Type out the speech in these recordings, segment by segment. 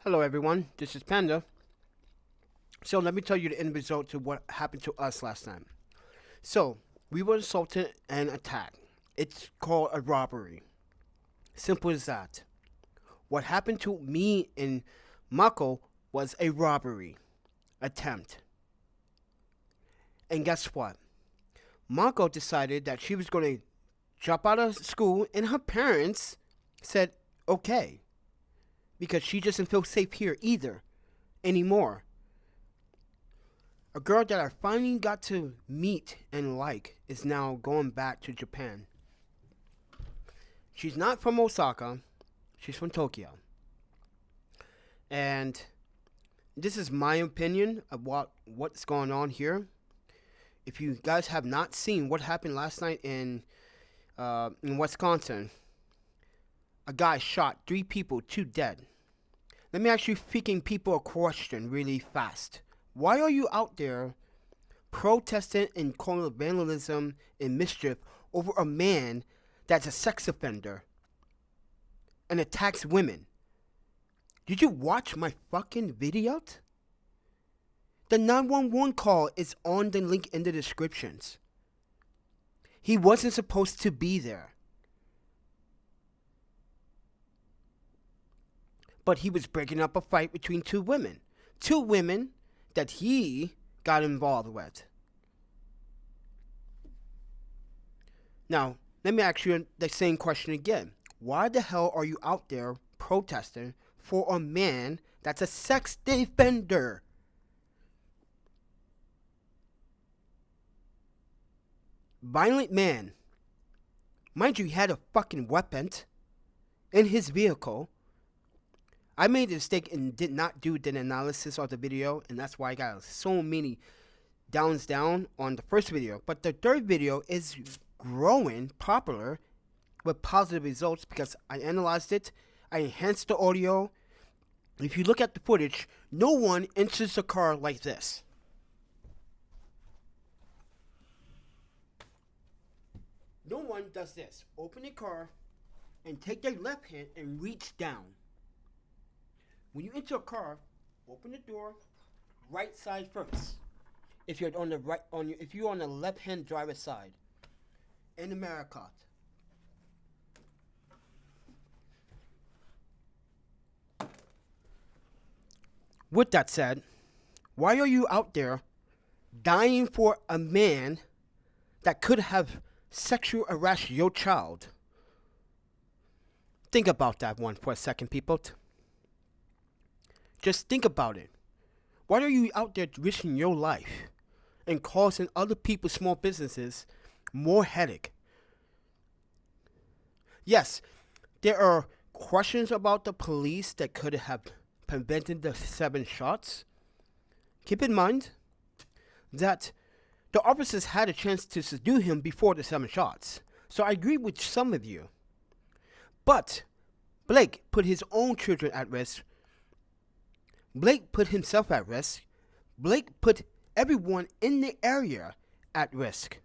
Hello everyone, this is Panda. So let me tell you the end result to what happened to us last time. So, we were assaulted and attacked. It's called a robbery. Simple as that. What happened to me and Mako was a robbery attempt. And guess what? Mako decided that she was going to drop out of school, and her parents said, okay. Because she doesn't feel safe here either anymore. A girl that I finally got to meet and like is now going back to Japan. She's not from Osaka. She's from Tokyo. And this is my opinion of what's going on here. If you guys have not seen what happened last night in Wisconsin, a guy shot 3 people, 2 dead. Let me ask you freaking people a question really fast. Why are you out there protesting and calling it vandalism and mischief over a man that's a sex offender and attacks women? Did you watch my fucking video? The 911 call is on the link in the descriptions. He wasn't supposed to be there. But he was breaking up a fight between 2 women. 2 women that he got involved with. Now, let me ask you the same question again. Why the hell are you out there protesting for a man that's a sex defender? Violent man. Mind you, he had a fucking weapon in his vehicle. I made a mistake and did not do the analysis of the video, and that's why I got so many downs down on the first video. But the third video is growing popular with positive results because I analyzed it, I enhanced the audio. If you look at the footage, no one enters the car like this. No one does this. Open the car and take their left hand and reach down. When you enter a car, open the door, right side first. If you're on the right, if you're on the left-hand driver's side, in America. With that said, why are you out there dying for a man that could have sexual harassed your child? Think about that one for a second, people. Just think about it. Why are you out there risking your life and causing other people's small businesses more headache? Yes, there are questions about the police that could have prevented the 7 shots. Keep in mind that the officers had a chance to subdue him before the 7 shots. So I agree with some of you. But Blake put his own children at risk. Blake put himself at risk. Blake put everyone in the area at risk.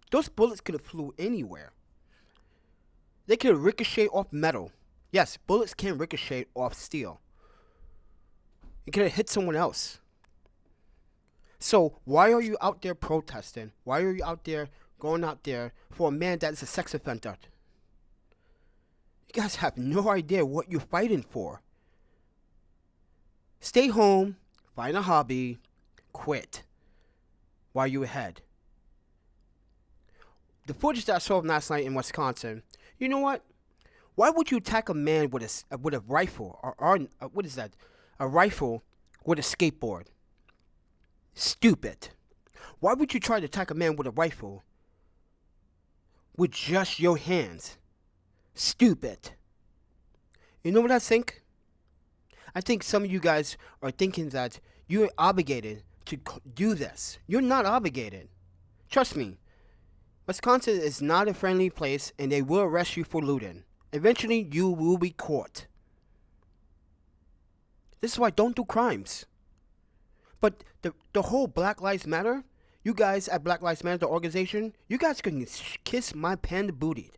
Those bullets could have flew anywhere. They could have ricocheted off metal. Yes, bullets can ricochet off steel. It could have hit someone else. So why are you out there protesting? Why are you out there going out there for a man that's a sex offender? You guys have no idea what you're fighting for. Stay home, find a hobby, quit while you're ahead. The footage that I saw last night in Wisconsin, you know what? Why would you attack a man with a rifle or what is that? A rifle with a skateboard? Stupid. Why would you try to attack a man with a rifle with just your hands? Stupid. You know what I think? I think some of you guys are thinking that you're obligated to do this. You're not obligated. Trust me. Wisconsin is not a friendly place, and they will arrest you for looting. Eventually, you will be caught. This is why don't do crimes. But the whole Black Lives Matter, you guys at Black Lives Matter, the organization, you guys can kiss my panda booty.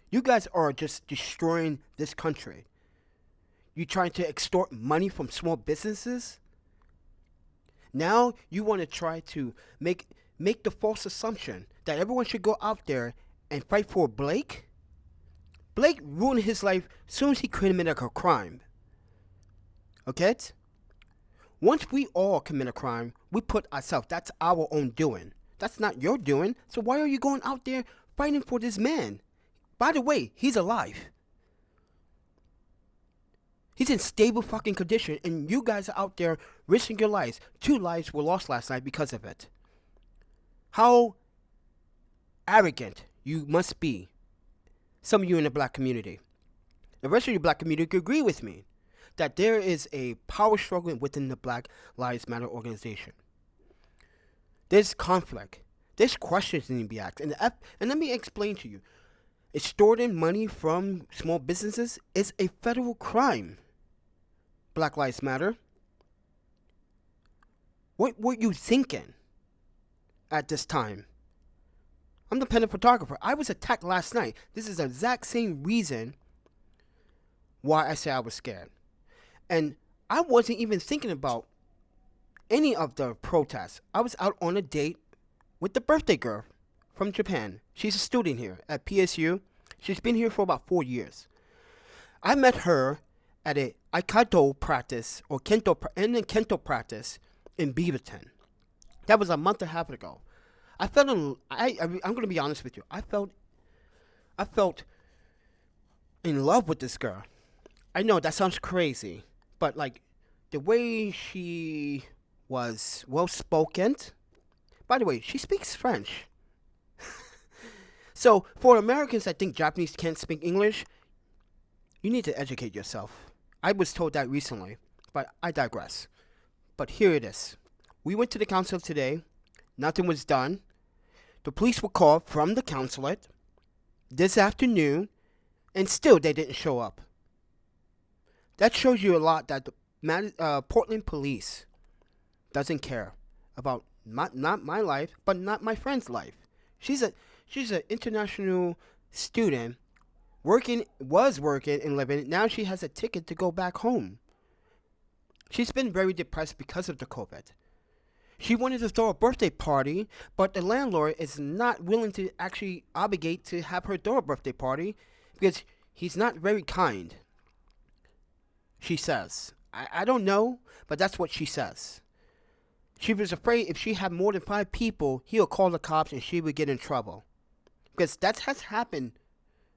You guys are just destroying this country. You trying to extort money from small businesses? Now you want to try to make the false assumption that everyone should go out there and fight for Blake? Blake ruined his life as soon as he committed a crime. Okay? Once we all commit a crime, we put ourselves. That's our own doing. That's not your doing. So why are you going out there fighting for this man? By the way, he's alive. He's in stable fucking condition, and you guys are out there risking your lives. 2 lives were lost last night because of it. How arrogant you must be. Some of you in the black community. The rest of the black community could agree with me that there is a power struggle within the Black Lives Matter organization. There's conflict. There's questions that need to be asked. And let me explain to you. Extorting money from small businesses is a federal crime. Black Lives Matter. What were you thinking at this time? I'm the Panda photographer. I was attacked last night. This is the exact same reason why I say I was scared. And I wasn't even thinking about any of the protests. I was out on a date with the birthday girl from Japan. She's a student here at PSU. She's been here for about 4 years. I met her at a Aikido practice or Kento practice in Beaverton. That was a month and a half ago. I'm going to be honest with you. I felt in love with this girl. I know that sounds crazy, but like the way she was well spoken. By the way, she speaks French. So for Americans that think Japanese can't speak English, you need to educate yourself. I was told that recently, but I digress. But here it is. We went to the consulate today. Nothing was done. The police were called from the consulate this afternoon, and still they didn't show up. That shows you a lot that the Portland police doesn't care about not my life, but not my friend's life. She's an international student, was working and living. Now she has a ticket to go back home. She's been very depressed because of the COVID. She wanted to throw a birthday party, but the landlord is not willing to actually obligate to have her throw a birthday party because he's not very kind. She says. I don't know, but that's what she says. She was afraid if she had more than 5 people, he'll call the cops and she would get in trouble. Because that has happened,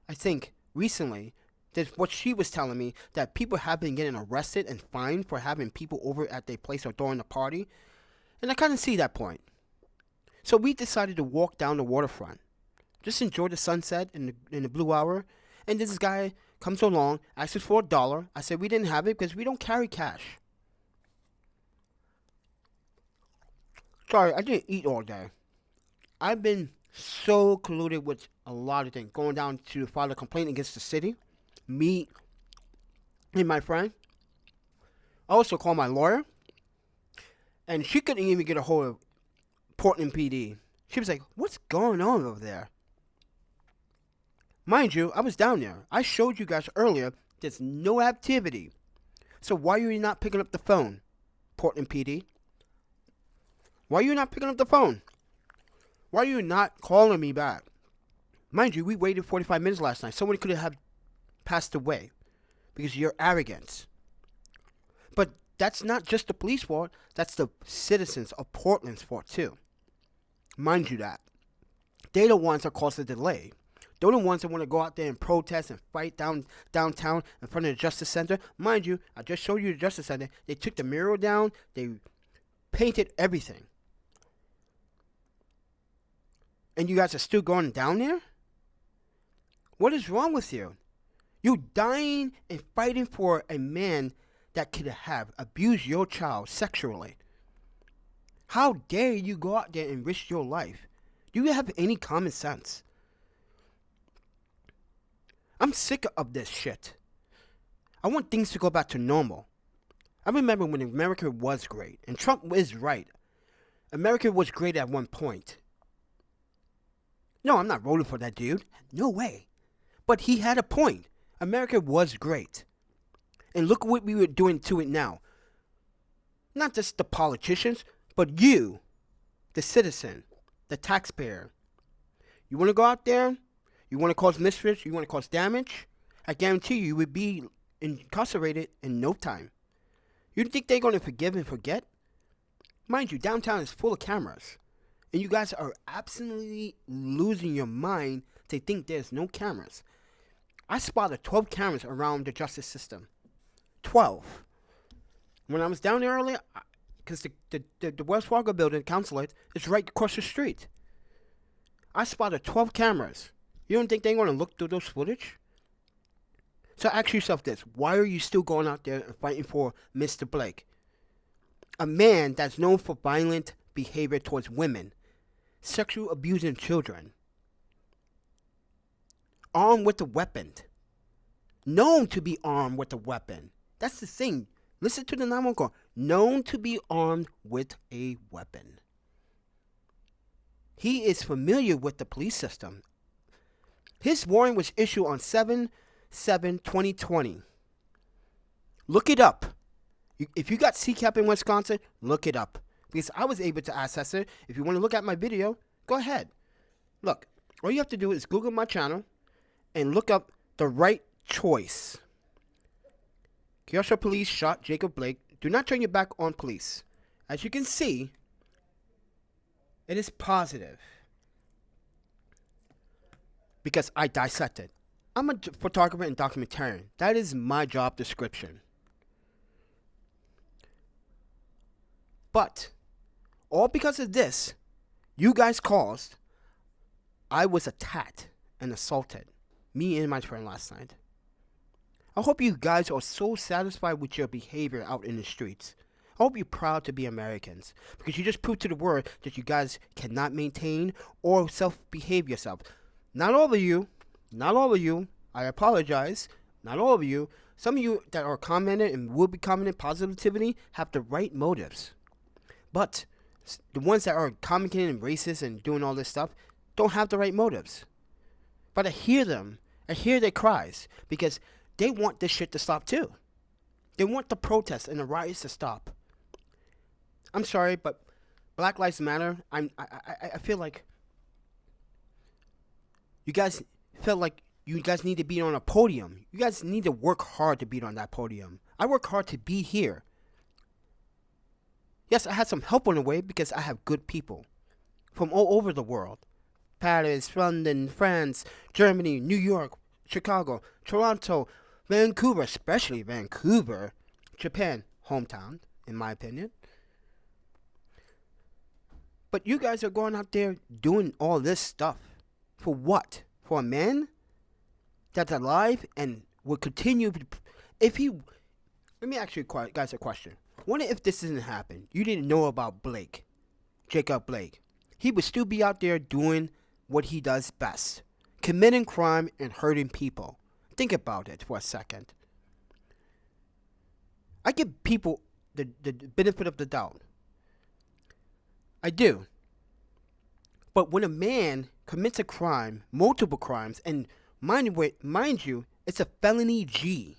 I think, recently. That's what she was telling me, that people have been getting arrested and fined for having people over at their place or throwing a party. And I kind of see that point. So we decided to walk down the waterfront. Just enjoy the sunset in the blue hour. And this guy comes along, asks us for $1. I said we didn't have it because we don't carry cash. Sorry, I didn't eat all day. I've been so colluded with a lot of things. Going down to file a complaint against the city. Me and my friend. I also called my lawyer. And she couldn't even get a hold of Portland PD. She was like, what's going on over there? Mind you, I was down there. I showed you guys earlier there's no activity. So why are you not picking up the phone, Portland PD? Why are you not picking up the phone? Why are you not calling me back? Mind you, we waited 45 minutes last night. Someone could have passed away because of your arrogance. But that's not just the police fault. That's the citizens of Portland's fault too. Mind you that. They're the ones that cause the delay. They're the ones that want to go out there and protest and fight downtown in front of the Justice Center. Mind you, I just showed you the Justice Center. They took the mural down. They painted everything. And you guys are still going down there? What is wrong with you? You dying and fighting for a man that could have abused your child sexually. How dare you go out there and risk your life? Do you have any common sense? I'm sick of this shit. I want things to go back to normal. I remember when America was great, and Trump is right. America was great at one point. No, I'm not rolling for that dude. No way. But he had a point. America was great. And look what we were doing to it now. Not just the politicians, but you, the citizen, the taxpayer. You want to go out there? You want to cause mischief? You want to cause damage? I guarantee you would be incarcerated in no time. You think they're going to forgive and forget? Mind you, downtown is full of cameras. And you guys are absolutely losing your mind to think there's no cameras. I spotted 12 cameras around the justice system. 12. When I was down there earlier, because the Wells Fargo building, consulate, is right across the street. I spotted 12 cameras. You don't think they're going to look through those footage? So ask yourself this. Why are you still going out there and fighting for Mr. Blake? A man that's known for violent behavior towards women, sexual abusing children, armed with a weapon, known to be armed with a weapon. That's the thing. Listen to the 911 call. Known to be armed with a weapon. He is familiar with the police system. His warrant was issued on 7/7/2020. Look it up. If you got CCAP in Wisconsin, look it up. Because I was able to access it. If you want to look at my video, go ahead. Look, all you have to do is Google my channel and look up the right choice. Kenosha police shot Jacob Blake. Do not turn your back on police. As you can see, it is positive. Because I dissected. I'm a photographer and documentarian. That is my job description. But, all because of this, you guys caused, I was attacked and assaulted. Me and my friend last night. I hope you guys are so satisfied with your behavior out in the streets. I hope you're proud to be Americans. Because you just proved to the world that you guys cannot maintain or self-behave yourself. Not all of you. Not all of you. I apologize. Not all of you. Some of you that are commenting and will be commenting positivity have the right motives. But the ones that are commenting and racist and doing all this stuff don't have the right motives. But I hear them. I hear their cries. Because they want this shit to stop too. They want the protests and the riots to stop. I'm sorry, but Black Lives Matter. I feel like you guys felt like you guys need to be on a podium. You guys need to work hard to be on that podium. I work hard to be here. Yes, I had some help on the way because I have good people from all over the world. Paris, London, France, Germany, New York, Chicago, Toronto, Vancouver, especially Vancouver, Japan, hometown, in my opinion. But you guys are going out there doing all this stuff. For what? For a man that's alive and will continue. If he, let me ask you guys a question. What if this didn't happen? You didn't know about Blake, Jacob Blake. He would still be out there doing what he does best. Committing crime and hurting people. Think about it for a second. I give people the benefit of the doubt. I do. But when a man commits a crime, multiple crimes, and mind you, it's a felony G.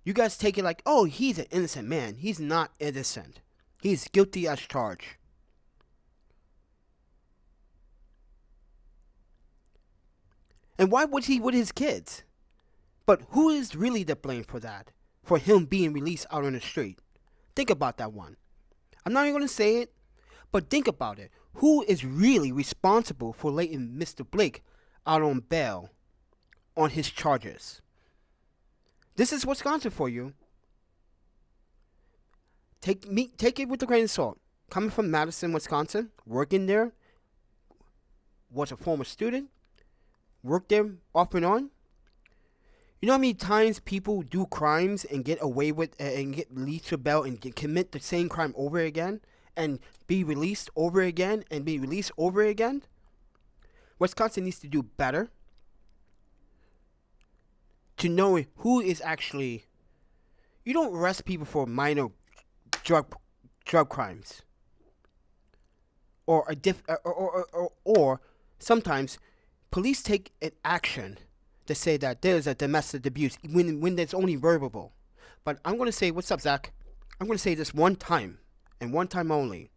You guys take it like, oh, he's an innocent man. He's not innocent. He's guilty as charged. And why was he with his kids? But who is really to blame for that? For him being released out on the street? Think about that one. I'm not even going to say it, but think about it. Who is really responsible for letting Mr. Blake out on bail on his charges? This is Wisconsin for you. Take it with a grain of salt. Coming from Madison, Wisconsin, working there, was a former student, worked there off and on. You know how many times people do crimes and get away with and get released to bail and commit the same crime over again and be released over again and be released over again? Wisconsin needs to do better to know who is actually. You don't arrest people for minor drug crimes or sometimes police take an action to say that there's a domestic abuse when there's only verbal. But I'm going to say, what's up, Zach? I'm going to say this one time, and one time only.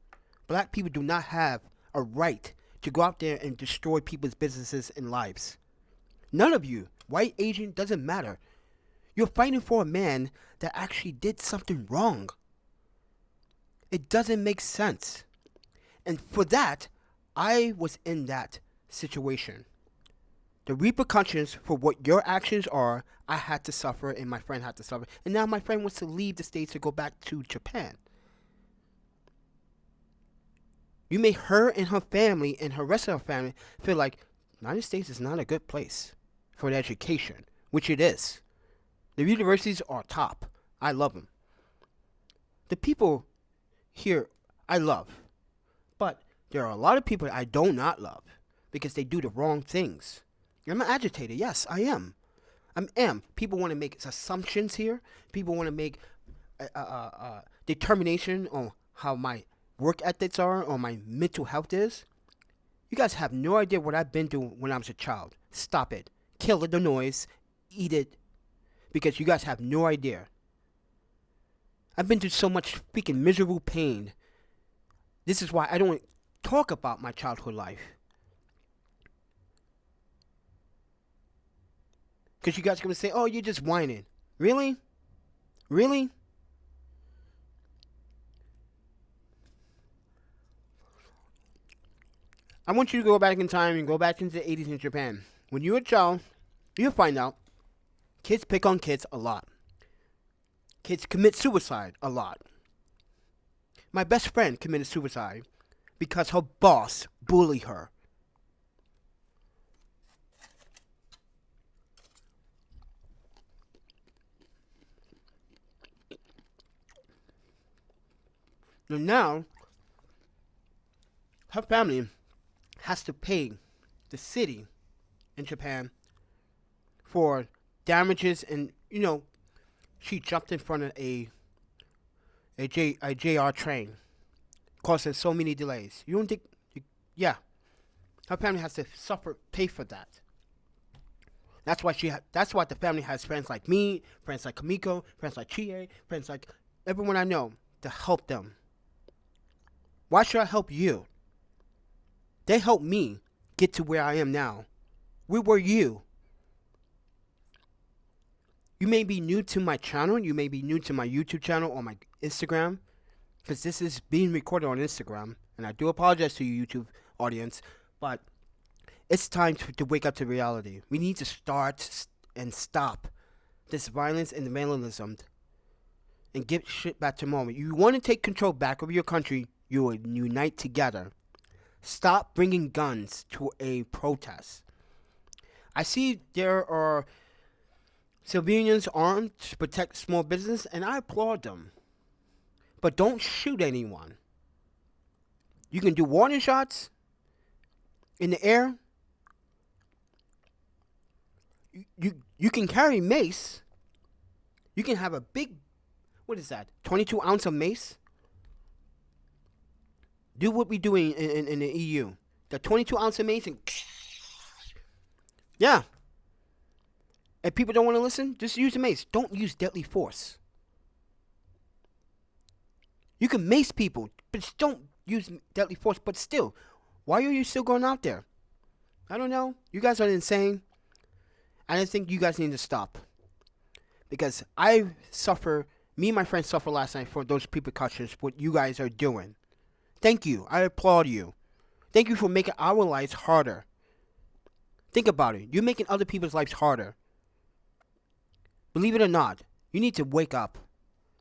Black people do not have a right to go out there and destroy people's businesses and lives. None of you, white, Asian, doesn't matter. You're fighting for a man that actually did something wrong. It doesn't make sense. And for that, I was in that situation. The repercussions for what your actions are, I had to suffer and my friend had to suffer. And now my friend wants to leave the States to go back to Japan. You made her and her family and her rest of her family feel like the United States is not a good place for education, which it is. The universities are top. I love them. The people here, I love. But there are a lot of people I do not love because they do the wrong things. I'm an agitator. Yes, I am. I am. People want to make assumptions here. People want to make determination on how my work ethics are, or my mental health is. You guys have no idea what I've been through when I was a child. Stop it. Kill the noise. Eat it. Because you guys have no idea. I've been through so much freaking miserable pain. This is why I don't talk about my childhood life. Because you guys are going to say, oh, you're just whining. Really? Really? I want you to go back in time and go back into the 80s in Japan. When you were a child, you'll find out kids pick on kids a lot. Kids commit suicide a lot. My best friend committed suicide because her boss bullied her. And now, her family has to pay the city in Japan for damages, and she jumped in front of a JR train, causing so many delays. You don't think? Yeah, her family has to pay for that. That's why that's why the family has friends like me, friends like Kamiko, friends like Chie, friends like everyone I know to help them. Why should I help you? They helped me get to where I am now. Where were you? You may be new to my channel. You may be new to my YouTube channel or my Instagram. Because this is being recorded on Instagram. And I do apologize to you, YouTube audience. But it's time to wake up to reality. We need to start and stop this violence and vandalism. And get shit back to normal. You want to take control back over your country. You will unite together. Stop bringing guns to a protest. I see there are civilians armed to protect small business, and I applaud them. But don't shoot anyone. You can do warning shots in the air. You can carry mace. You can have a big, what is that, 22 ounce of mace? Do what we do in the EU. The 22 ounce of mace and yeah. If people don't want to listen, just use the mace. Don't use deadly force. You can mace people, but just don't use deadly force. But still, why are you still going out there? I don't know. You guys are insane. I think you guys need to stop. Because me and my friends suffered last night for those repercussions, what you guys are doing. Thank you. I applaud you. Thank you for making our lives harder. Think about it. You're making other people's lives harder. Believe it or not, you need to wake up.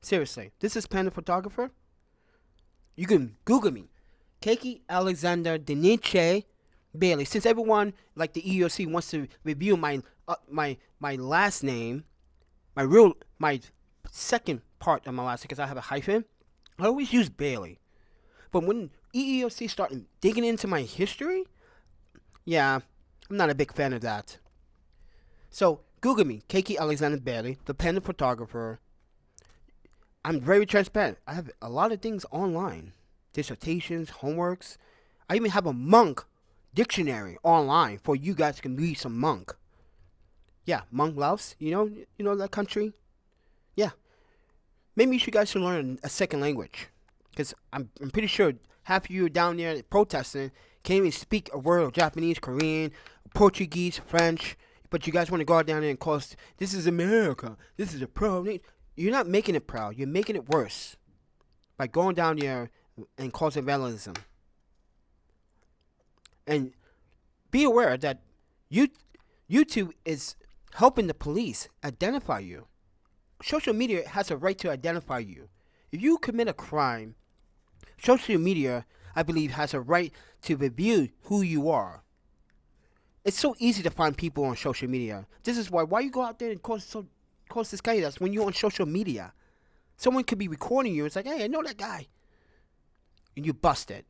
Seriously. This is Panda Photographer. You can Google me. Keiki Alexander Deniche Bailey. Since everyone, like the EEOC, wants to review my last name, my second part of my last name, because I have a hyphen, I always use Bailey. But when EEOC started digging into my history, yeah, I'm not a big fan of that. So, Google me, Keiki Alexander Bailey, the Panda Photographer. I'm very transparent. I have a lot of things online. Dissertations, homeworks. I even have a monk dictionary online for you guys can read some monk. Yeah, Hmong Laos. You know that country. Yeah, maybe you guys should learn a second language, because I'm pretty sure half of you down there protesting can't even speak a word of Japanese, Korean, Portuguese, French. But you guys want to go out down there and call us, this is America. This is a proud nation. You're not making it proud. You're making it worse by going down there and causing vandalism. And be aware that YouTube is helping the police identify you. Social media has a right to identify you. If you commit a crime, social media, I believe, has a right to review who you are. It's so easy to find people on social media. This is why you go out there and cause this guy. That's when you're on social media. Someone could be recording you. It's like, hey, I know that guy. And you bust it.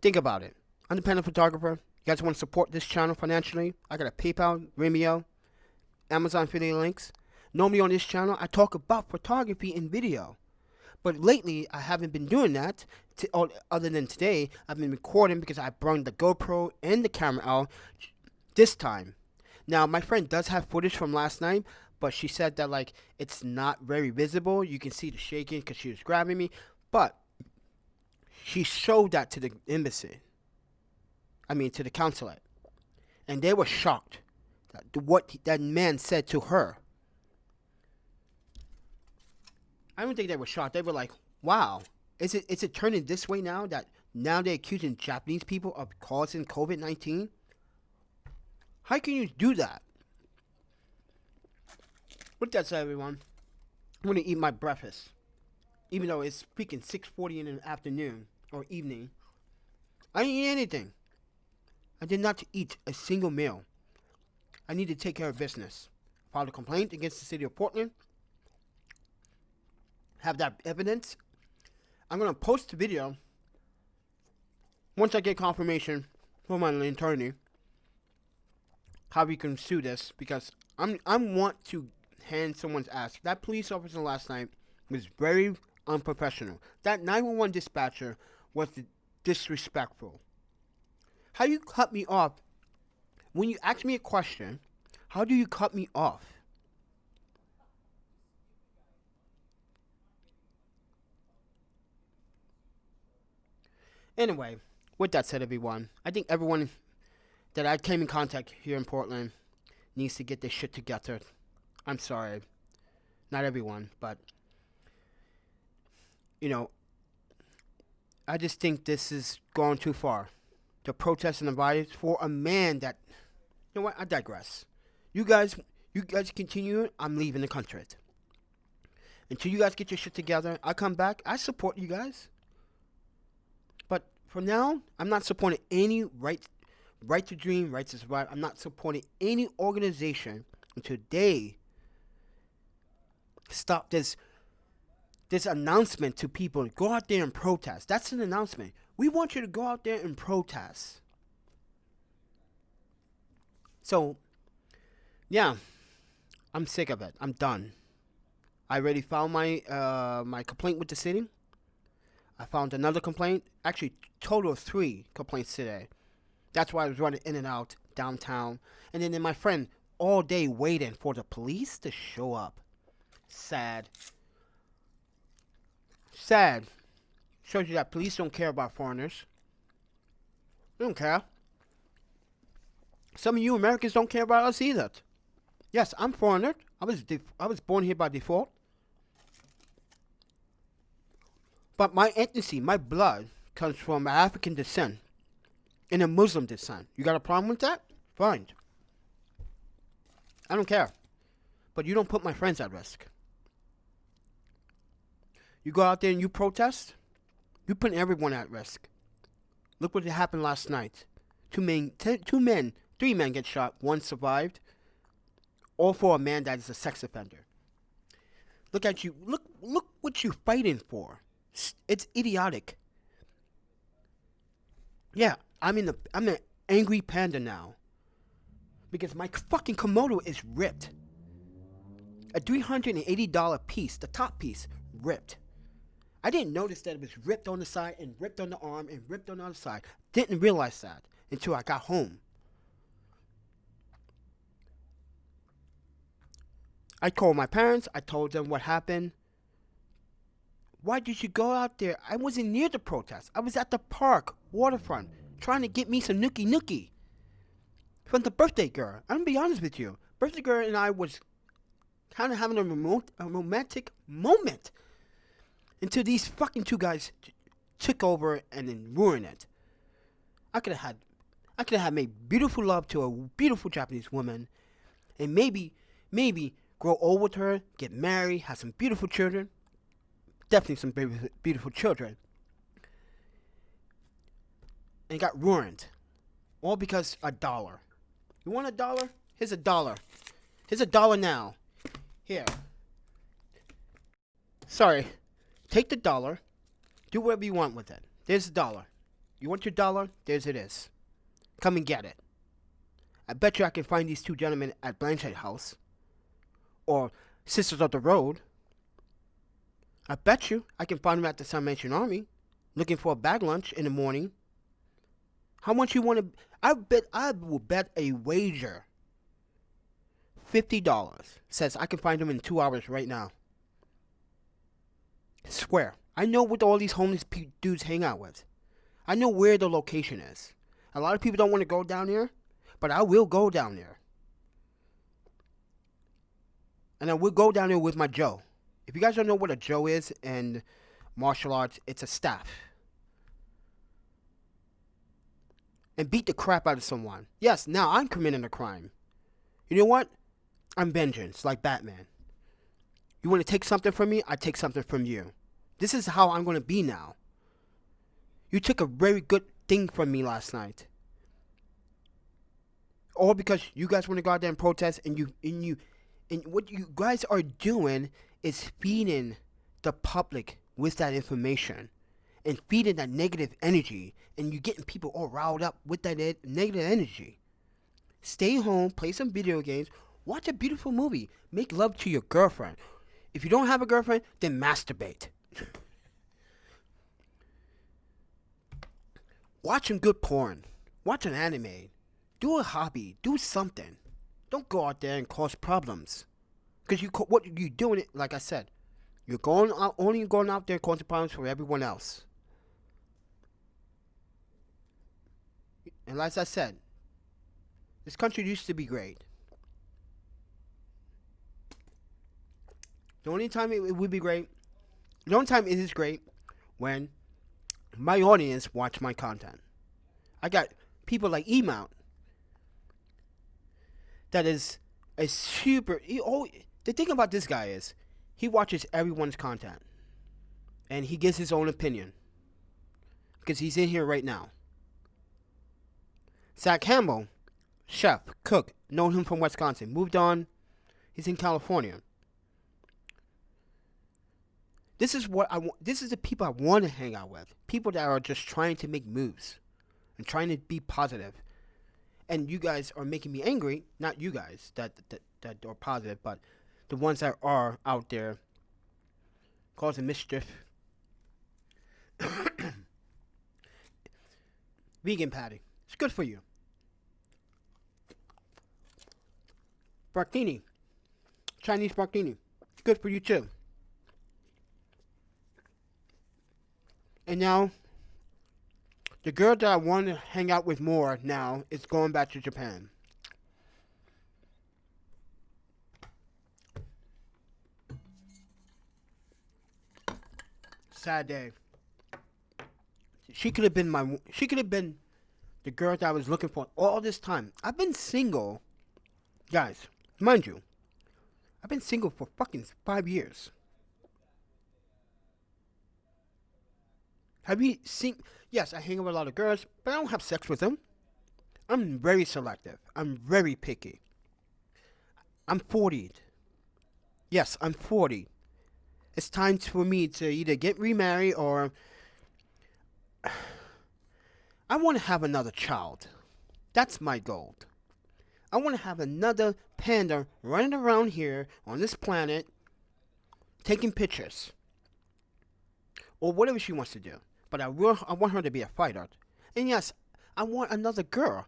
Think about it. Independent photographer. You guys want to support this channel financially? I got a PayPal, Vimeo, Amazon affiliate links. Normally on this channel, I talk about photography and video. But lately, I haven't been doing that. Other than today, I've been recording because I brought the GoPro and the camera out this time. Now, my friend does have footage from last night, but she said that, like, it's not very visible. You can see the shaking because she was grabbing me. But she showed that to the embassy. To the consulate. And they were shocked at what that man said to her. I don't think they were shocked. They were like, wow, is it turning this way now? That now they're accusing Japanese people of causing COVID-19? How can you do that? With that said, everyone, I'm going to eat my breakfast. Even though it's freaking 6:40 in the afternoon or evening. I didn't eat anything. I did not eat a single meal. I need to take care of business. File a complaint against the city of Portland. Have that evidence. I'm going to post the video once I get confirmation from my attorney how we can sue this, because I want to hand someone's ass. That police officer last night was very unprofessional. That 911 dispatcher was disrespectful. How you cut me off when you ask me a question? How do you cut me off? Anyway, with that said, everyone, I think everyone that I came in contact here in Portland needs to get their shit together. I'm sorry. Not everyone, but, I just think this is going too far. To protest and the riots for a man that, you know what, I digress. You guys continue, I'm leaving the country. Until you guys get your shit together, I come back, I support you guys. But for now, I'm not supporting any right to dream, right to survive. I'm not supporting any organization until they stop this announcement to people. Go out there and protest. That's an announcement. We want you to go out there and protest. So, yeah, I'm sick of it. I'm done. I already found my my complaint with the city. I found another complaint. Actually, total of 3 complaints today. That's why I was running in and out downtown. And then my friend all day waiting for the police to show up. Sad. Sad. Shows you that police don't care about foreigners. They don't care. Some of you Americans don't care about us either. Yes, I'm foreigner. I was born here by default. But my ethnicity, my blood, comes from African descent and a Muslim descent. You got a problem with that? Fine. I don't care. But you don't put my friends at risk. You go out there and you protest, you're putting everyone at risk. Look what happened last night. 3 men get shot, 1 survived. All for a man that is a sex offender. Look at you. Look what you're fighting for. It's idiotic. Yeah, I'm an angry panda now. Because my fucking Komodo is ripped. A $380 piece, the top piece, ripped. I didn't notice that it was ripped on the side and ripped on the arm and ripped on the other side. Didn't realize that until I got home. I called my parents. I told them what happened. Why did you go out there? I wasn't near the protest. I was at the park, waterfront, trying to get me some nookie nookie from the birthday girl. I'm gonna be honest with you. Birthday girl and I was kind of having a romantic moment until these fucking two guys took over and then ruined it. I could have made beautiful love to a beautiful Japanese woman, and maybe grow old with her, get married, have some beautiful children. Definitely some beautiful children. And got ruined. All because a dollar. You want a dollar? Here's a dollar. Here's a dollar now. Here. Sorry. Take the dollar. Do whatever you want with it. There's a dollar. You want your dollar? There's it is. Come and get it. I bet you I can find these two gentlemen at Blanchett House. Or Sisters of the Road. I bet you I can find them at the Salvation Army. Looking for a bag lunch in the morning. How much you want to... I will bet a wager. $50. Says I can find them in 2 hours right now. Swear. I know what all these homeless dudes hang out with. I know where the location is. A lot of people don't want to go down there, but I will go down there. And I will go down there with my Joe. If you guys don't know what a Joe is in martial arts, it's a staff. And beat the crap out of someone. Yes, now I'm committing a crime. You know what? I'm vengeance, like Batman. You want to take something from me? I take something from you. This is how I'm going to be now. You took a very good thing from me last night. All because you guys want to go out there and protest, and what you guys are doing is feeding the public with that information and feeding that negative energy, and you're getting people all riled up with that negative energy. Stay home, play some video games, watch a beautiful movie, make love to your girlfriend. If you don't have a girlfriend, then masturbate. Watch some good porn. Watch an anime. Do a hobby. Do something. Don't go out there and cause problems. Because what you're doing, it like I said, you're only going out there causing problems for everyone else. And as I said, this country used to be great. The only time it would be great, the only time it is great, when my audience watch my content. I got people like E-Mount that is a super... the thing about this guy is he watches everyone's content and he gives his own opinion because he's in here right now. Zach Campbell, chef, cook, know him from Wisconsin, moved on, he's in California. This is what I want. This is the people I want to hang out with. People that are just trying to make moves and trying to be positive. And you guys are making me angry. Not you guys that are positive, but the ones that are out there causing mischief. Vegan patty. It's good for you. Brocchini. Chinese brocchini. Good for you too. And now, the girl that I want to hang out with more now is going back to Japan. Sad day. She could have been the girl that I was looking for all this time. I've been single, guys, mind you, I've been single for fucking 5 years. Have you seen... Yes, I hang out with a lot of girls, but I don't have sex with them. I'm very selective. I'm very picky. I'm 40. Yes, I'm 40. It's time for me to either get remarried or... I want to have another child. That's my goal. I want to have another panda running around here on this planet taking pictures. Or whatever she wants to do. But I want her to be a fighter. And yes, I want another girl.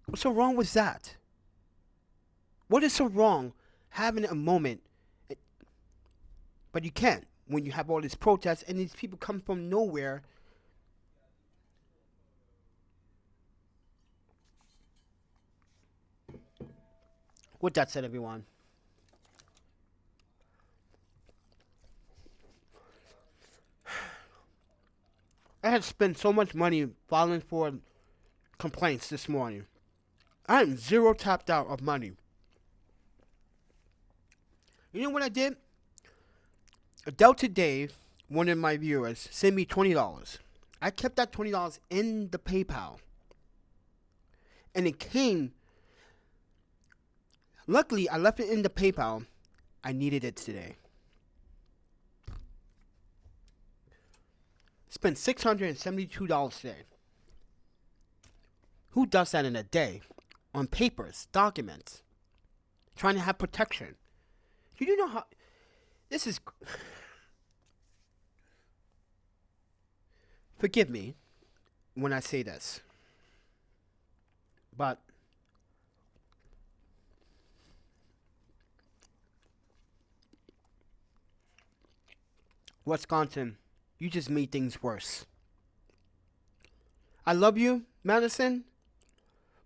What's so wrong with that? What is so wrong having a moment? But you can't when you have all these protests and these people come from nowhere. With that said, everyone, I had spent so much money filing for complaints this morning. I am zero tapped out of money. You know what I did? Delta Dave, one of my viewers, sent me $20. I kept that $20 in the PayPal. And it came. Luckily, I left it in the PayPal. I needed it today. Spent $672 today. Who does that in a day? On papers, documents. Trying to have protection. Do you know how... This is... Forgive me when I say this. But... Wisconsin, you just made things worse. I love you, Madison,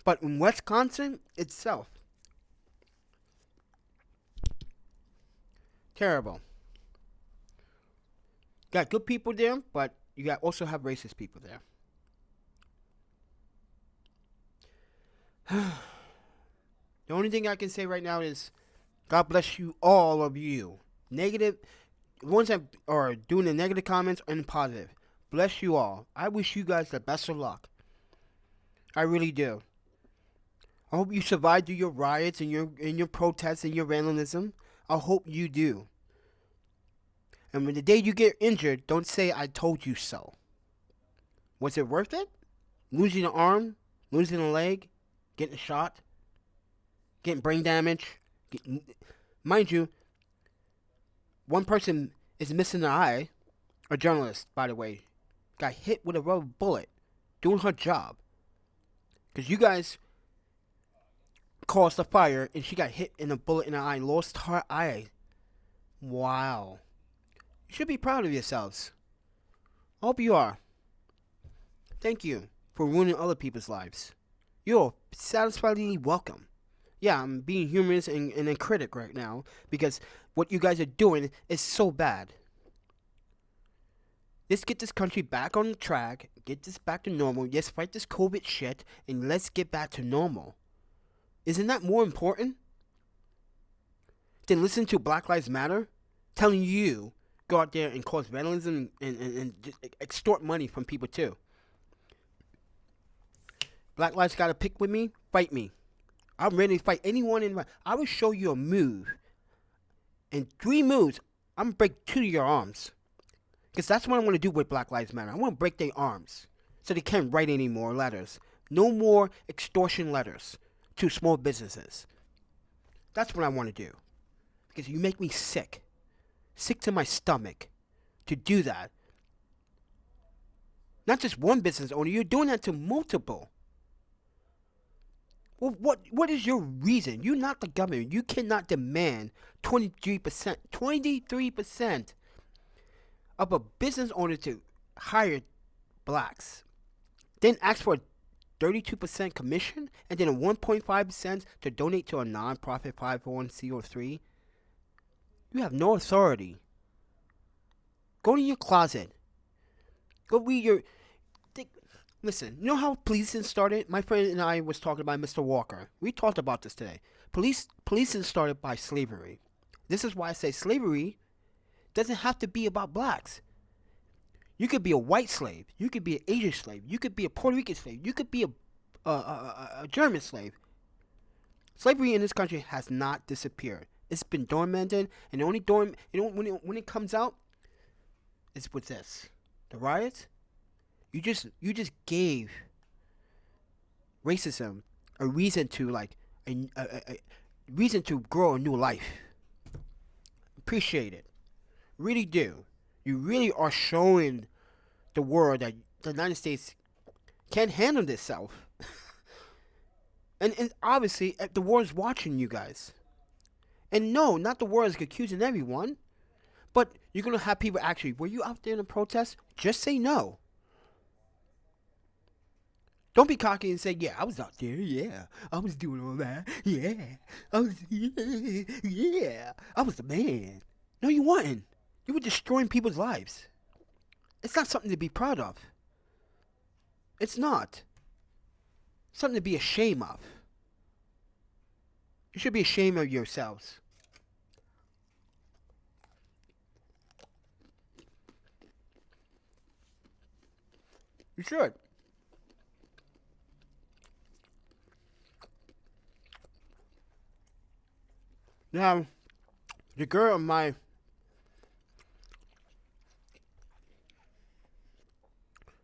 but in Wisconsin itself, terrible. Got good people there, but you got also have racist people there. The only thing I can say right now is, God bless you, all of you. Negative, ones that are doing the negative comments and positive. Bless you all. I wish you guys the best of luck. I really do. I hope you survive through your riots and your protests and your vandalism. I hope you do. And when the day you get injured, don't say I told you so. Was it worth it? Losing an arm, losing a leg, getting shot, getting brain damage. Mind you, one person is missing an eye. A journalist, by the way, got hit with a rubber bullet doing her job. Because you guys caused the fire and she got hit in a bullet in her eye, lost her eye. Wow. You should be proud of yourselves. I hope you are. Thank you for ruining other people's lives. You're satisfyingly welcome. Yeah, I'm being humorous and a critic right now because what you guys are doing is so bad. Let's get this country back on the track, get this back to normal, let's fight this COVID shit, and let's get back to normal. Isn't that more important than listen to Black Lives Matter telling you go out there and cause vandalism and extort money from people too? Black Lives gotta pick with me, fight me. I'm ready to fight anyone in my... I will show you a move. In 3 moves, I'm going to break 2 of your arms. Because that's what I want to do with Black Lives Matter. I want to break their arms. So they can't write any more letters. No more extortion letters to small businesses. That's what I want to do. Because you make me sick. Sick to my stomach. To do that. Not just one business owner. You're doing that to multiple. Well, what is your reason? You're not the government. You cannot demand 23% of a business owner to hire blacks, then ask for a 32% commission, and then a 1.5% to donate to a non-profit 501c3. You have no authority. Go to your closet. Go read your... Listen, you know how policing started? My friend and I was talking about Mr. Walker. We talked about this today. Policing started by slavery. This is why I say slavery doesn't have to be about blacks. You could be a white slave. You could be an Asian slave. You could be a Puerto Rican slave. You could be a German slave. Slavery in this country has not disappeared. It's been dormanted, and the only when it comes out, it's with this, the riots. You just gave racism a reason to a reason to grow a new life. Appreciate it. Really do. You really are showing the world that the United States can't handle itself. and obviously the world's watching you guys. And no, not the world is accusing everyone. But you're going to have people actually, were you out there in a protest? Just say no. Don't be cocky and say, yeah, I was out there. Yeah, I was doing all that. Yeah, yeah, I was the man. No, you weren't. You were destroying people's lives. It's not something to be proud of. It's not. It's something to be ashamed of. You should be ashamed of yourselves. You should. Now, the girl of my...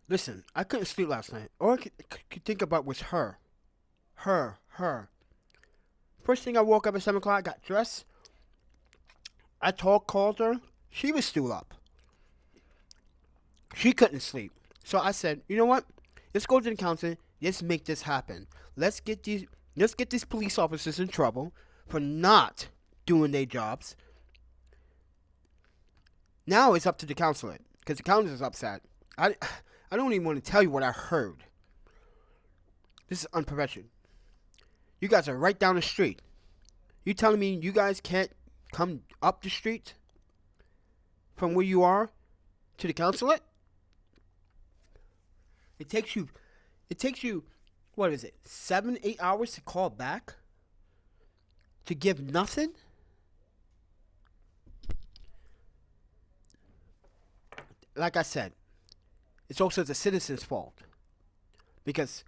Listen, I couldn't sleep last night. All I could think about was her. Her. First thing I woke up at 7 o'clock, got dressed. I called her. She was still up. She couldn't sleep. So I said, you know what? Let's go to the council. Let's make this happen. Let's get these police officers in trouble for not doing their jobs. Now it's up to the consulate because the council is upset. I don't even want to tell you what I heard. This is unprofessional. You guys are right down the street. You telling me you guys can't come up the street from where you are to the consulate? It takes you, what is it, 7-8 hours to call back? To give nothing? Like I said, it's also the citizens' fault. Because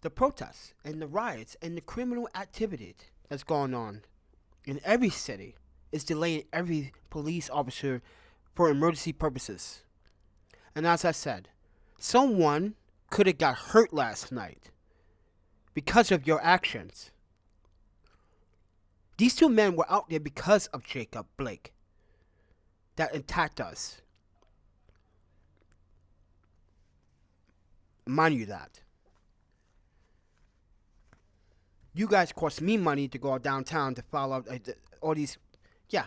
the protests and the riots and the criminal activity that's going on in every city is delaying every police officer for emergency purposes. And as I said, someone could have got hurt last night because of your actions. These two men were out there because of Jacob Blake that attacked us. Mind you that. You guys cost me money to go downtown to follow all these. Yeah.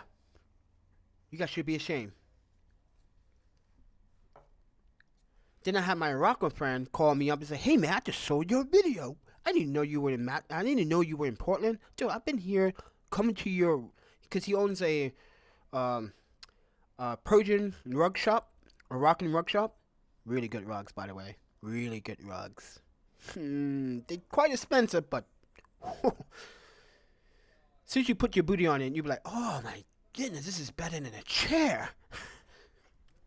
You guys should be ashamed. Then I had my Moroccan friend call me up and say, hey man, I just saw your video. I didn't know you were I didn't know you were in Portland. Dude, I've been here coming to your, because he owns a Persian rug shop, a Moroccan rug shop. Really good rugs, by the way. Really good rugs. They're quite expensive, but since you put your booty on it, you'll be like, oh my goodness, this is better than a chair.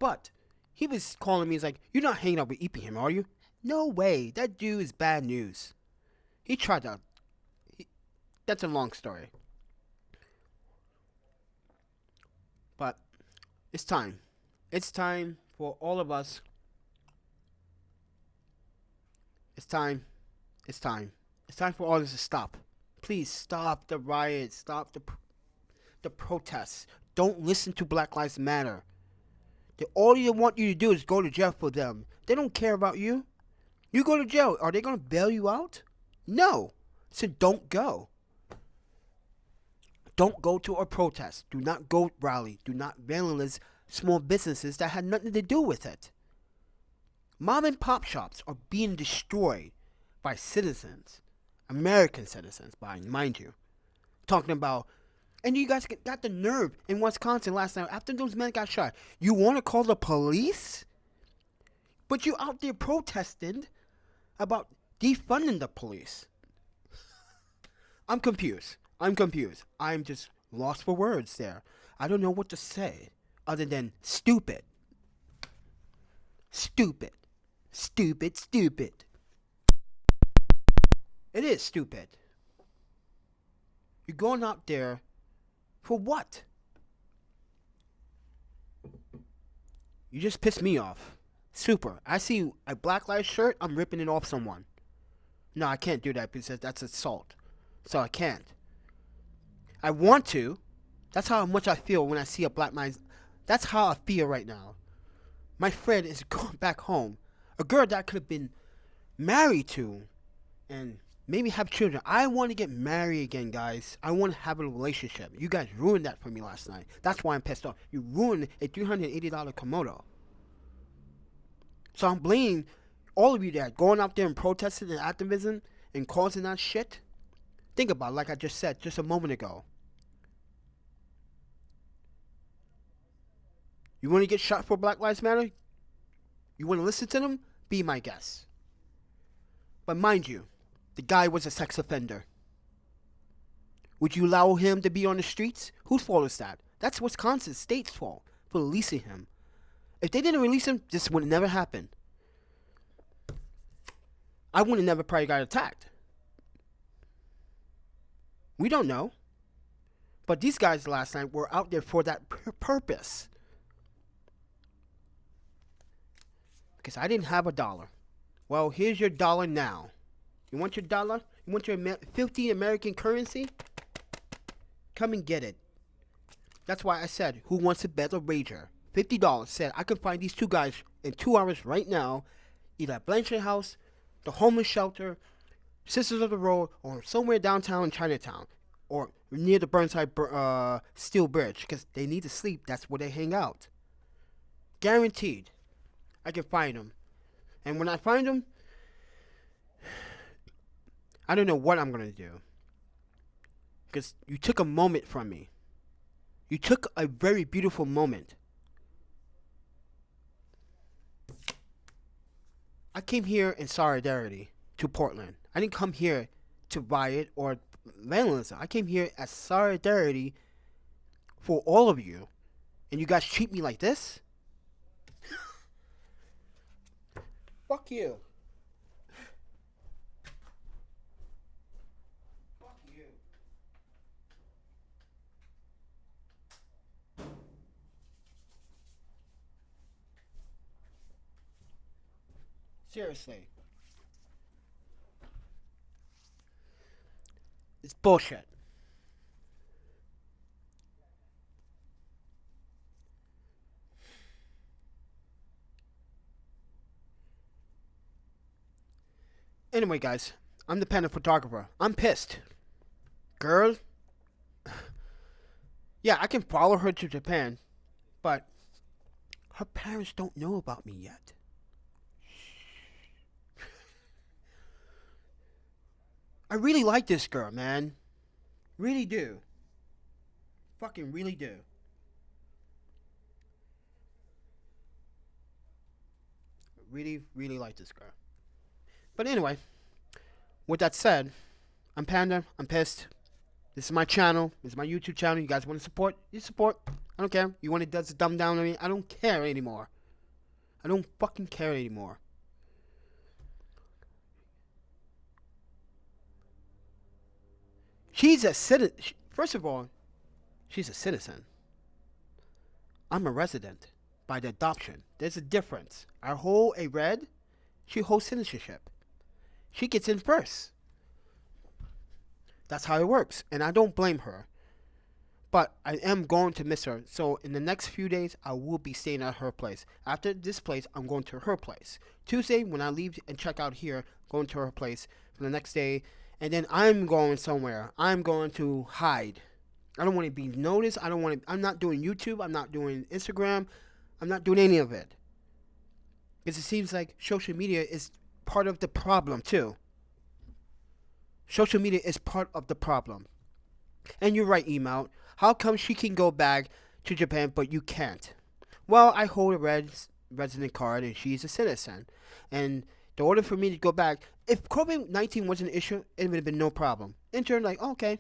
But he was calling me, he's like, you're not hanging out with EPM, are you? No way, that dude is bad news. He tried to, that's a long story. But it's time. It's time for all of us. It's time. It's time. It's time for all this to stop. Please stop the riots. Stop the protests. Don't listen to Black Lives Matter. All they want you to do is go to jail for them. They don't care about you. You go to jail. Are they going to bail you out? No. So don't go. Don't go to a protest. Do not go rally. Do not vandalize small businesses that had nothing to do with it. Mom and pop shops are being destroyed by citizens. American citizens, mind you. Talking about, and you guys got the nerve in Wisconsin last night after those men got shot. You want to call the police? But you out there protesting about defunding the police. I'm confused. I'm just lost for words there. I don't know what to say other than stupid. Stupid. Stupid, stupid. It is stupid. You're going out there for what? You just pissed me off. Super. I see a Black Lives shirt, I'm ripping it off someone. No, I can't do that because that's assault. So I can't. I want to. That's how much I feel when I see a black man. That's how I feel right now. My friend is going back home. A girl that I could have been married to. And Maybe have children. I want to get married again, guys. I want to have a relationship. You guys ruined that for me last night. That's why I'm pissed off. You ruined a $380 Komodo. So I'm blaming all of you that going out there and protesting and activism and causing that shit. Think about it, like I just said just a moment ago. You want to get shot for Black Lives Matter? You want to listen to them? Be my guest. But mind you, the guy was a sex offender. Would you allow him to be on the streets? Whose fault is that? That's Wisconsin State's fault for releasing him. If they didn't release him, this would have never happened. I would have never probably got attacked. We don't know. But these guys last night were out there for that purpose. Because I didn't have $1. Well, here's your dollar now. You want your dollar? You want your 50 American currency? Come and get it. That's why I said, who wants to bet a wager? $50 said I can find these two guys in 2 hours right now, either at Blanchard House, the homeless shelter, Sisters of the Road, or somewhere downtown in Chinatown, or near the Burnside Steel Bridge, because they need to sleep. That's where they hang out. Guaranteed, I can find them. And when I find them, I don't know what I'm going to do. Because you took a moment from me. You took a very beautiful moment. I came here in solidarity to Portland. I didn't come here to riot or vandalism. I came here as solidarity for all of you. And you guys treat me like this? Fuck you. Fuck you. Seriously. It's bullshit. Anyway, guys, I'm the Panda Photographer. I'm pissed. Girl. Yeah, I can follow her to Japan, but her parents don't know about me yet. I really like this girl, man. Really do. Fucking really do. Really, really like this girl. But anyway, with that said, I'm Panda. I'm pissed. This is my channel. This is my YouTube channel. You guys want to support? You support. I don't care. You want to dumb down on me? I don't care anymore. I don't fucking care anymore. She's a citizen. First of all, she's a citizen. I'm a resident by the adoption. There's a difference. I hold a red. She holds citizenship. She gets in first. That's how it works. And I don't blame her. But I am going to miss her. So in the next few days, I will be staying at her place. After this place, I'm going to her place. Tuesday, when I leave and check out here, going to her place for the next day. And then I'm going somewhere. I'm going to hide. I don't want to be noticed. I'm not doing YouTube. I'm not doing Instagram. I'm not doing any of it. Because it seems like social media is part of the problem too. Social media is part of the problem. And you're right, Email. How come she can go back to Japan but you can't? Well, I hold a red resident card and she's a citizen. And the order for me to go back, if COVID-19 was an issue, it would have been no problem. Enter like, oh, okay.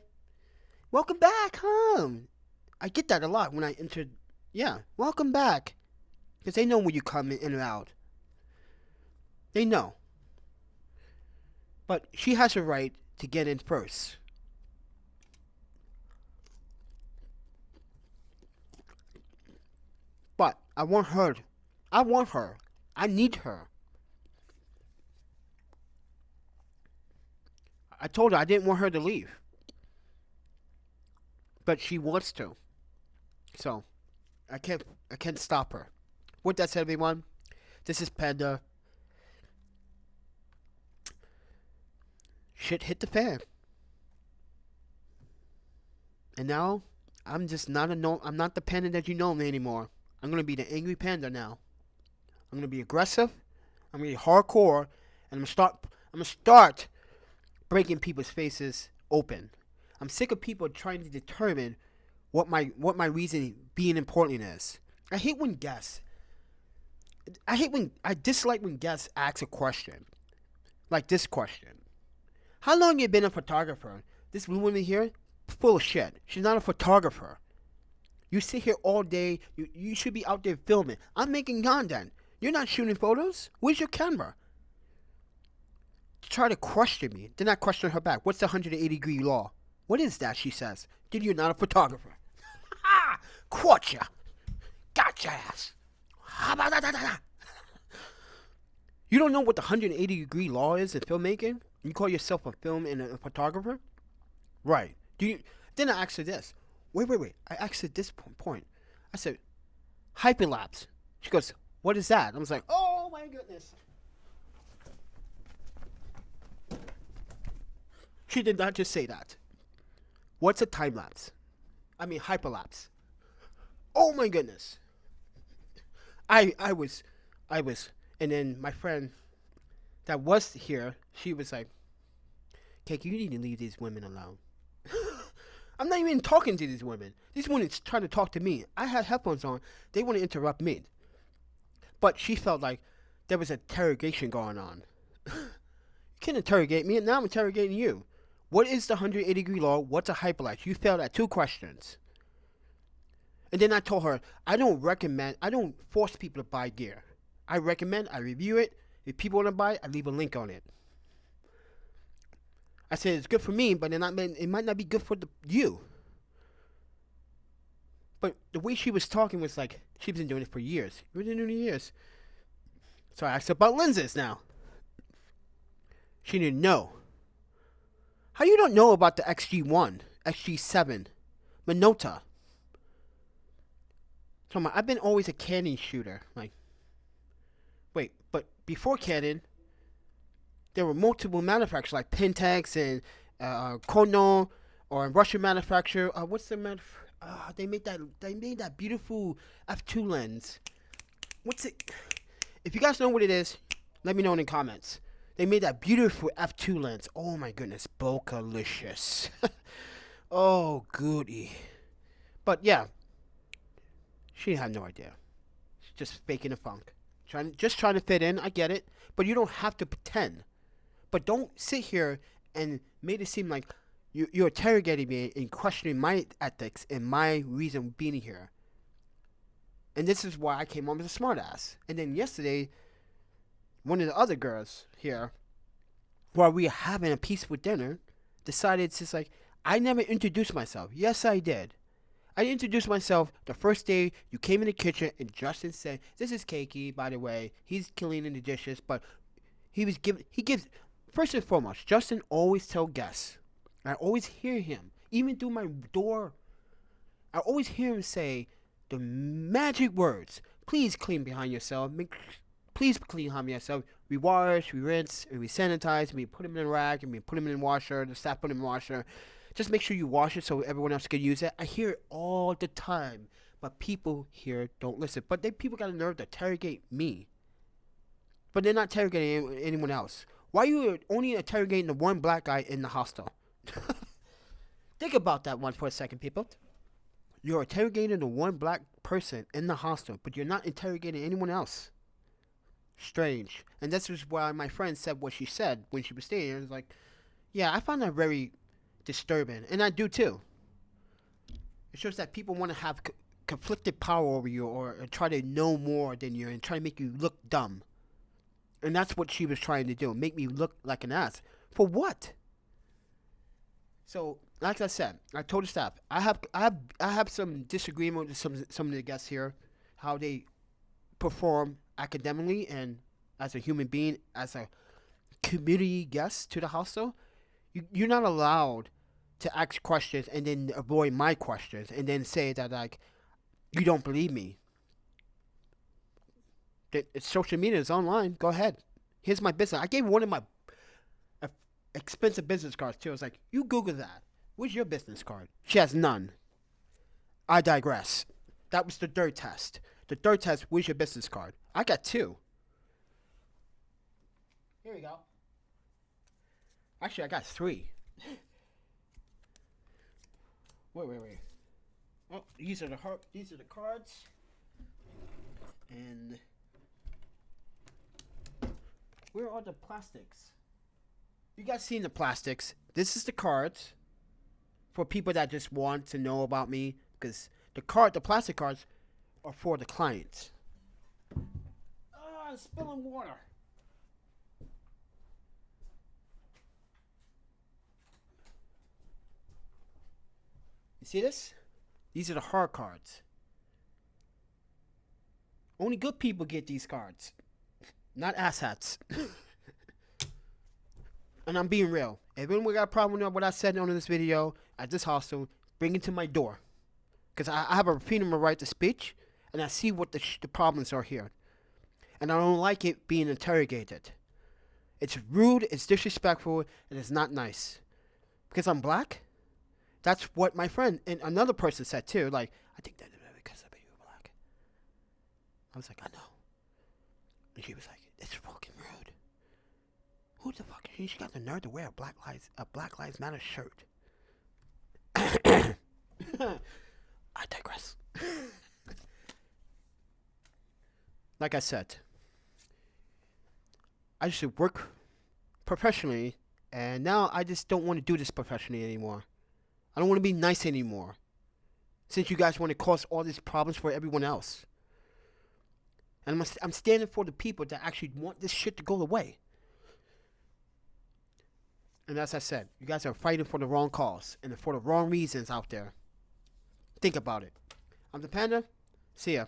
Welcome back home. I get that a lot when I enter. Yeah, welcome back. Because they know when you come in and out. They know. But she has a right to get in first. But I want her. I need her. I told her I didn't want her to leave. But she wants to. So, I can't stop her. With that said, everyone, this is Panda. shit hit the fan. And now, I'm just not I'm not the panda that you know me anymore. I'm gonna be the angry panda now. I'm gonna be aggressive. I'm gonna be hardcore, and I'm gonna start breaking people's faces open. I'm sick of people trying to determine what my reason being important is. I dislike when guests ask a question, like this question: how long you been a photographer? This woman here, full of shit. She's not a photographer. You sit here all day. You should be out there filming. I'm making content. You're not shooting photos. Where's your camera? Try to question me. Then I question her back. What's the 180-degree law? What is that? She says. Then you're not a photographer. Ha! Caught ya. Got your ass. You don't know what the 180-degree law is in filmmaking? You call yourself a film and a photographer? Right. Then I asked her this. Wait. I asked her this point. I said, hyperlapse. She goes, what is that? I was like, oh my goodness. She did not just say that. What's a time lapse? I mean hyperlapse. Oh my goodness. I was, and then my friend that was here, she was like, Cake, you need to leave these women alone. I'm not even talking to these women. These women trying to talk to me. I had headphones on. They want to interrupt me. But she felt like there was an interrogation going on. You can't interrogate me, and now I'm interrogating you. What is the 180-degree law? What's a hyperlapse? You failed at 2 questions. And then I told her, I don't force people to buy gear. I review it. If people want to buy it, I leave a link on it. I said it's good for me, but it might not be good for you. But the way she was talking was like, she's been doing it for years. We've been doing it for years. So I asked her about lenses now. She didn't know. How you don't know about the XG1, XG7, Minolta? So I've been always a Canon shooter. Like, wait, but before Canon, there were multiple manufacturers like Pentax and Kono, or a Russian manufacturer. What's the they made that beautiful f2 lens. What's it? If you guys know what it is, let me know in the comments. They made that beautiful f2 lens. Oh my goodness, Bokalicious. Oh goody. But yeah, she had no idea. She's just faking the funk, trying to fit in. I get it, but you don't have to pretend. But don't sit here and make it seem like you're interrogating me and questioning my ethics and my reason being here. And this is why I came on as a smartass. And then yesterday, one of the other girls here, while we were having a peaceful dinner, decided to like, I never introduced myself. Yes, I did. I introduced myself the first day you came in the kitchen, and Justin said, "This is Cakey, by the way. He's cleaning the dishes," but he gives. First and foremost, Justin always tells guests. I always hear him, even through my door. I always hear him say the magic words. Please clean behind yourself. Please clean behind yourself. We wash, we rinse, we sanitize, we put them in a rack, and we put them in the washer. The staff put them in the washer. Just make sure you wash it so everyone else can use it. I hear it all the time, but people here don't listen. But people got a nerve to interrogate me. But they're not interrogating anyone else. Why are you only interrogating the one black guy in the hostel? Think about that one for a second, people. You're interrogating the one black person in the hostel, but you're not interrogating anyone else. Strange. And this is why my friend said what she said when she was staying here. It was like, yeah, I find that very disturbing. And I do too. It shows that people want to have conflicted power over you, or try to know more than you and try to make you look dumb. And that's what she was trying to do. Make me look like an ass. For what? So, like I said, I told the staff, I have some disagreement with some of the guests here, how they perform academically and as a human being, as a community guest to the hostel. You're not allowed to ask questions and then avoid my questions and then say that, like, you don't believe me. Social media is online. Go ahead. Here's my business. I gave one of my expensive business cards too. I was like, you Google that. Where's your business card? She has none. I digress. That was the third test. The third test, where's your business card? I got 2. Here we go. Actually, I got 3. Wait. Oh, these are the cards. And where are the plastics? You guys seen the plastics? This is the cards for people that just want to know about me, because the plastic cards are for the clients. I'm spilling water. You see this? These are the hard cards. Only good people get these cards, not asshats. And I'm being real. If anyone got a problem with what I said on this video at this hostel, bring it to my door. Because I have a freedom of right to speech, and I see what the problems are here. And I don't like it being interrogated. It's rude, it's disrespectful, and it's not nice. Because I'm black? That's what my friend and another person said too. Like, I think that's because you're black. I was like, I know. And she was like, it's fucking rude. Who the fuck is she? She got the nerve to wear a Black Lives Matter shirt. I digress. Like I said, I used to work professionally, and now I just don't want to do this professionally anymore. I don't want to be nice anymore, since you guys want to cause all these problems for everyone else. And I'm standing for the people that actually want this shit to go away. And as I said, you guys are fighting for the wrong cause and for the wrong reasons out there. Think about it. I'm the Panda. See ya.